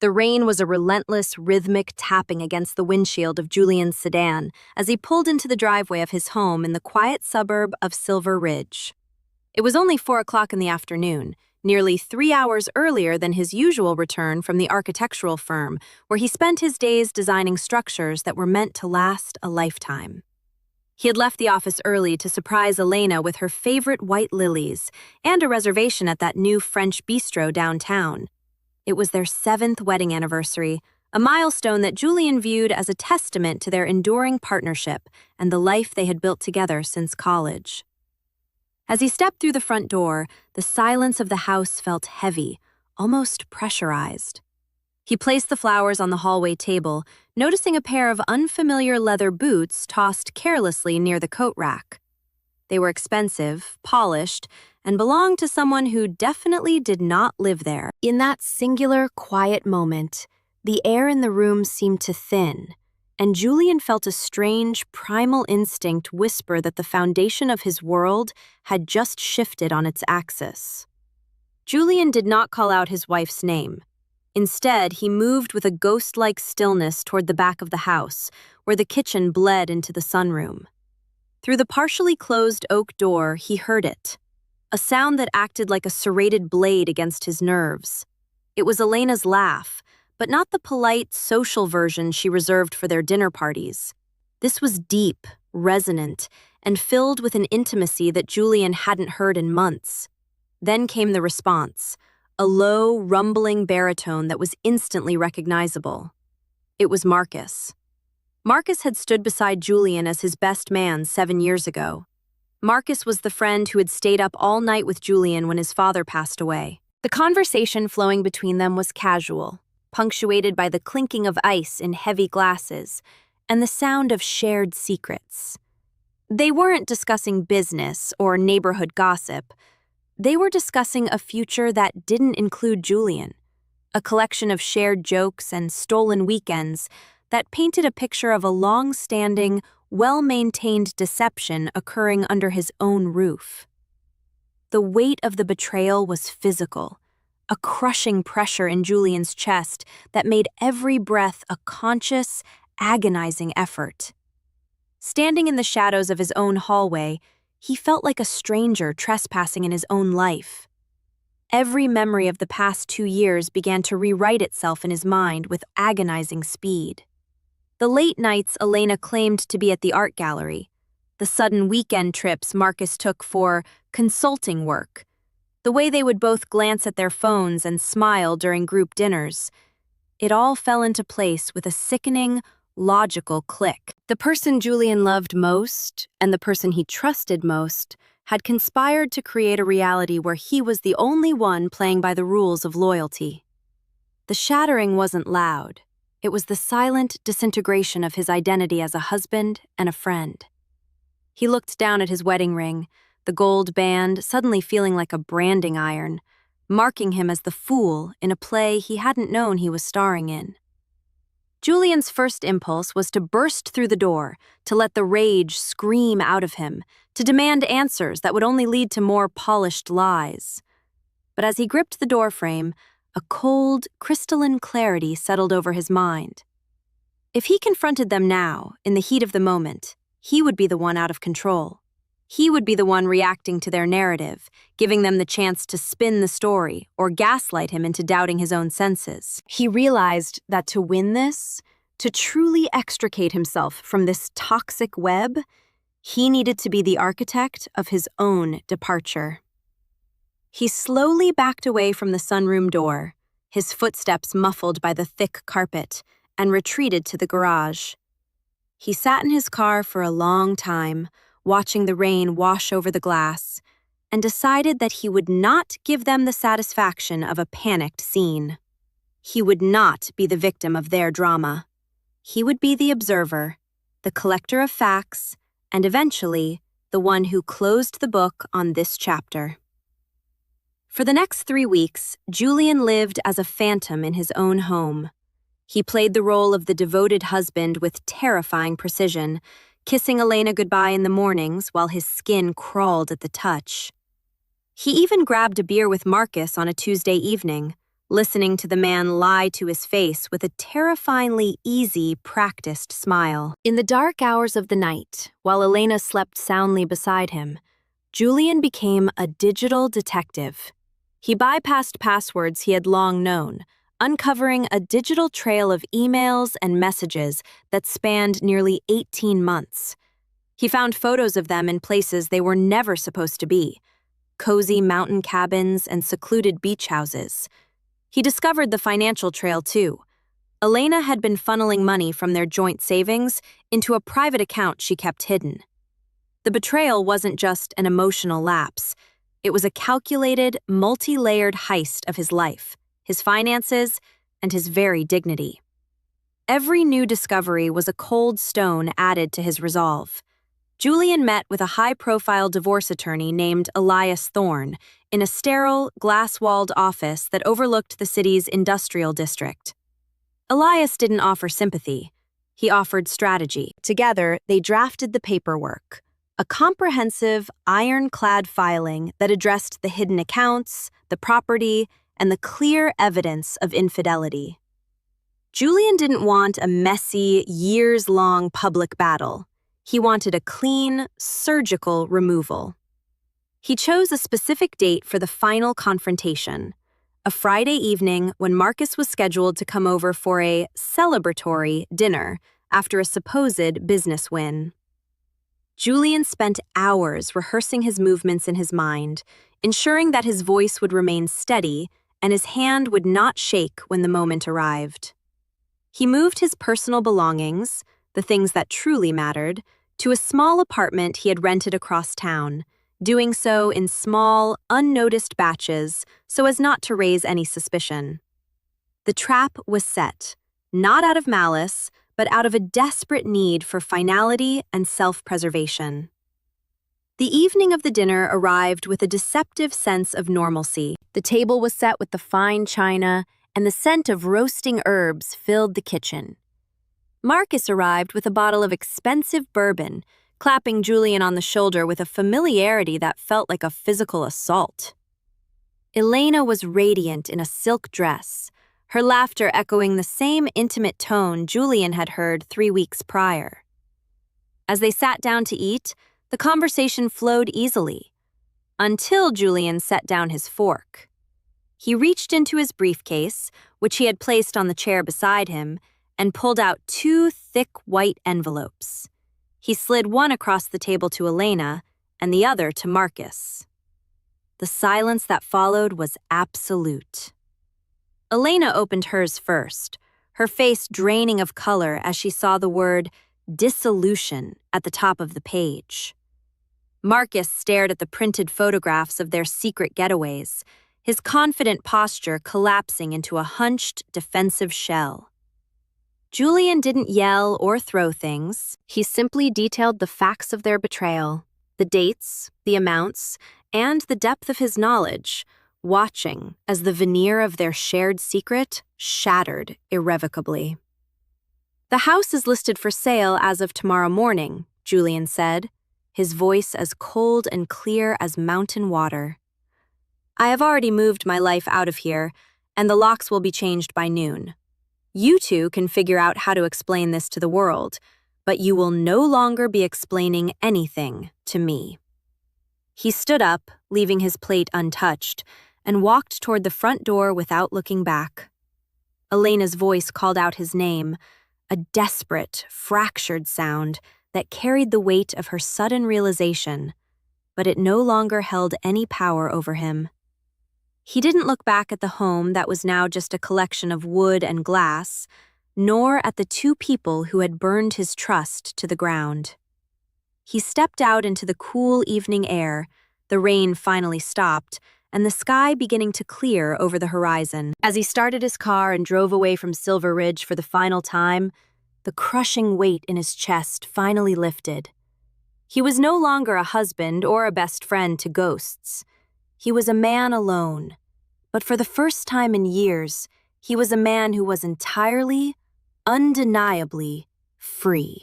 The rain was a relentless, rhythmic tapping against the windshield of Julian's sedan as he pulled into the driveway of his home in the quiet suburb of Silver Ridge. It was only 4 o'clock in the afternoon, nearly 3 hours earlier than his usual return from the architectural firm, where he spent his days designing structures that were meant to last a lifetime. He had left the office early to surprise Elena with her favorite white lilies and a reservation at that new French bistro downtown. It was their 7th wedding anniversary, a milestone that Julian viewed as a testament to their enduring partnership and the life they had built together since college. As he stepped through the front door, the silence of the house felt heavy, almost pressurized. He placed the flowers on the hallway table, noticing a pair of unfamiliar leather boots tossed carelessly near the coat rack. They were expensive, polished, and belonged to someone who definitely did not live there. In that singular, quiet moment, the air in the room seemed to thin, and Julian felt a strange, primal instinct whisper that the foundation of his world had just shifted on its axis. Julian did not call out his wife's name. Instead, he moved with a ghost-like stillness toward the back of the house, where the kitchen bled into the sunroom. Through the partially closed oak door, he heard it, a sound that acted like a serrated blade against his nerves. It was Elena's laugh, but not the polite, social version she reserved for their dinner parties. This was deep, resonant, and filled with an intimacy that Julian hadn't heard in months. Then came the response, a low, rumbling baritone that was instantly recognizable. It was Marcus. Marcus had stood beside Julian as his best man 7 years ago. Marcus was the friend who had stayed up all night with Julian when his father passed away. The conversation flowing between them was casual, punctuated by the clinking of ice in heavy glasses and the sound of shared secrets. They weren't discussing business or neighborhood gossip. They were discussing a future that didn't include Julian, a collection of shared jokes and stolen weekends that painted a picture of a long-standing, well-maintained deception occurring under his own roof. The weight of the betrayal was physical, a crushing pressure in Julian's chest that made every breath a conscious, agonizing effort. Standing in the shadows of his own hallway, he felt like a stranger trespassing in his own life. Every memory of the past 2 years began to rewrite itself in his mind with agonizing speed. The late nights Elena claimed to be at the art gallery, the sudden weekend trips Marcus took for consulting work, the way they would both glance at their phones and smile during group dinners. It all fell into place with a sickening, logical click. The person Julian loved most, and the person he trusted most, had conspired to create a reality where he was the only one playing by the rules of loyalty. The shattering wasn't loud. It was the silent disintegration of his identity as a husband and a friend. He looked down at his wedding ring, the gold band suddenly feeling like a branding iron, marking him as the fool in a play he hadn't known he was starring in. Julian's first impulse was to burst through the door, to let the rage scream out of him, to demand answers that would only lead to more polished lies. But as he gripped the doorframe, a cold, crystalline clarity settled over his mind. If he confronted them now, in the heat of the moment, he would be the one out of control. He would be the one reacting to their narrative, giving them the chance to spin the story or gaslight him into doubting his own senses. He realized that to win this, to truly extricate himself from this toxic web, he needed to be the architect of his own departure. He slowly backed away from the sunroom door, his footsteps muffled by the thick carpet, and retreated to the garage. He sat in his car for a long time, watching the rain wash over the glass, and decided that he would not give them the satisfaction of a panicked scene. He would not be the victim of their drama. He would be the observer, the collector of facts, and eventually, the one who closed the book on this chapter. For the next 3 weeks, Julian lived as a phantom in his own home. He played the role of the devoted husband with terrifying precision, kissing Elena goodbye in the mornings while his skin crawled at the touch. He even grabbed a beer with Marcus on a Tuesday evening, listening to the man lie to his face with a terrifyingly easy, practiced smile. In the dark hours of the night, while Elena slept soundly beside him, Julian became a digital detective. He bypassed passwords he had long known, uncovering a digital trail of emails and messages that spanned nearly 18 months. He found photos of them in places they were never supposed to be: cozy mountain cabins and secluded beach houses. He discovered the financial trail, too. Elena had been funneling money from their joint savings into a private account she kept hidden. The betrayal wasn't just an emotional lapse. It was a calculated, multi-layered heist of his life, his finances, and his very dignity. Every new discovery was a cold stone added to his resolve. Julian met with a high-profile divorce attorney named Elias Thorne in a sterile, glass-walled office that overlooked the city's industrial district. Elias didn't offer sympathy. He offered strategy. Together, they drafted the paperwork, a comprehensive, ironclad filing that addressed the hidden accounts, the property, and the clear evidence of infidelity. Julian didn't want a messy, years-long public battle. He wanted a clean, surgical removal. He chose a specific date for the final confrontation, a Friday evening when Marcus was scheduled to come over for a celebratory dinner after a supposed business win. Julian spent hours rehearsing his movements in his mind, ensuring that his voice would remain steady and his hand would not shake when the moment arrived. He moved his personal belongings, the things that truly mattered, to a small apartment he had rented across town, doing so in small, unnoticed batches so as not to raise any suspicion. The trap was set, not out of malice, but out of a desperate need for finality and self-preservation. The evening of the dinner arrived with a deceptive sense of normalcy. The table was set with the fine china, and the scent of roasting herbs filled the kitchen. Marcus arrived with a bottle of expensive bourbon, clapping Julian on the shoulder with a familiarity that felt like a physical assault. Elena was radiant in a silk dress, her laughter echoing the same intimate tone Julian had heard 3 weeks prior. As they sat down to eat, the conversation flowed easily, until Julian set down his fork. He reached into his briefcase, which he had placed on the chair beside him, and pulled out 2 thick white envelopes. He slid one across the table to Elena and the other to Marcus. The silence that followed was absolute. Elena opened hers first, her face draining of color as she saw the word dissolution at the top of the page. Marcus stared at the printed photographs of their secret getaways, his confident posture collapsing into a hunched, defensive shell. Julian didn't yell or throw things. He simply detailed the facts of their betrayal, the dates, the amounts, and the depth of his knowledge, watching as the veneer of their shared secret shattered irrevocably. "The house is listed for sale as of tomorrow morning," Julian said, his voice as cold and clear as mountain water. "I have already moved my life out of here, and the locks will be changed by noon. You two can figure out how to explain this to the world, but you will no longer be explaining anything to me." He stood up, leaving his plate untouched, and walked toward the front door without looking back. Elena's voice called out his name, a desperate, fractured sound that carried the weight of her sudden realization, but it no longer held any power over him. He didn't look back at the home that was now just a collection of wood and glass, nor at the 2 people who had burned his trust to the ground. He stepped out into the cool evening air, the rain finally stopped, and the sky beginning to clear over the horizon. As he started his car and drove away from Silver Ridge for the final time, the crushing weight in his chest finally lifted. He was no longer a husband or a best friend to ghosts. He was a man alone, but for the first time in years, he was a man who was entirely, undeniably free.